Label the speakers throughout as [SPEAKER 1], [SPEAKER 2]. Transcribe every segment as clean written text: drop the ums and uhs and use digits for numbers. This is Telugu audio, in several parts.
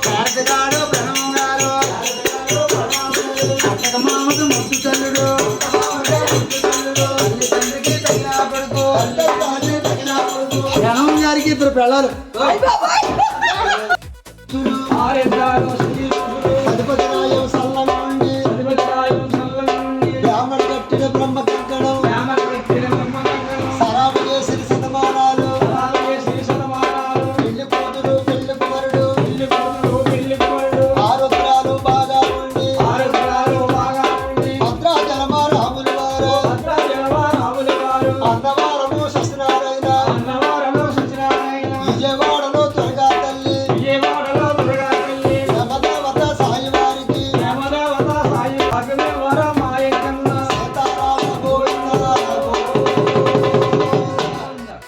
[SPEAKER 1] కార్తగాడు ప్రణవంగారు మామకు ముత్తు తల్లుడు తల్లి తండ్రికి తగిన కొడుకు ప్రణవం గారికి ఇద్దరు పిల్లలు అధిపతిరాయం సల్లంగా ఉండి బ్రాహ్మణ కట్టిన బ్రహ్మ కంకణం సరాపు చేసిన శతమానాలు పెళ్లి కూతురు పెళ్లి కుమారుడు ఆరోగ్యాలు బాగా ఉండి భద్రాచలమ రాములు వారు అన్నవరము సత్యనారాయణ విజయవాడలో త్వరగా తల్లి యమదేవత సాయి వారికి సీతారామ గోవింద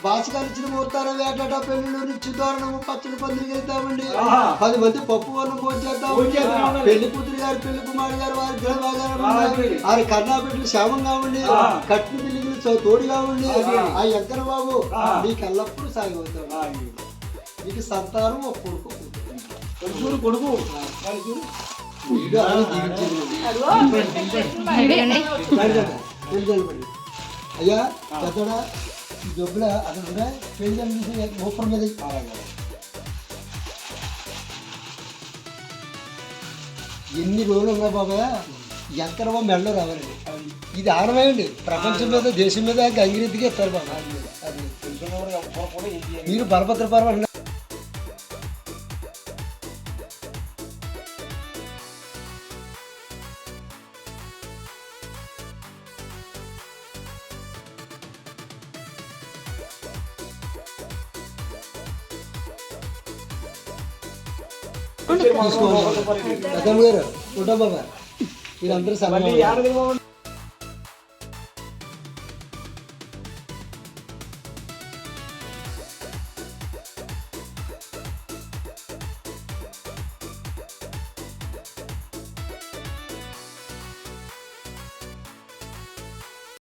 [SPEAKER 1] భాషకాలిచ్చిన ముహూర్తాలు వేటట పెళ్లిళ్ళు నిశ్చితోరణము పచ్చడి పందిరికి వెళ్తామండి 10 మంది పప్పు వరం పోచేద్దాం పెళ్లి కూతురు గారు పెళ్లి కుమారు గారు వారి గ్రహభాగాలు వారి కర్ణాపెట్లు క్షేమంగా ఉండి కట్టిన బిల్లులు తోడుగా ఉండి ఆ ఎంకర బాబు నీకు ఎల్లప్పుడూ సాగిపోతాడు నీకు సంతానం ఒక కొడుకు వీడు అని దీవించేది. అయ్యా పెద్దడా జబ్బుల అక్కడ ఉండే పెళ్లి ఊపర్ మీద ఎన్ని రోజులు ఉన్నా బాబా ఎంకరవ మెడలో రావాలండి. ఇది ఆనవాయండి ప్రపంచం మీద దేశం మీద గంగిరెద్దుగా ఇస్తారు బాబా. అది మీరు బలభద్ర పర్వం తీసుకోవాలి. పెద్దమ్మ గారు ఫోటో బాబా వీళ్ళందరూ సమానం.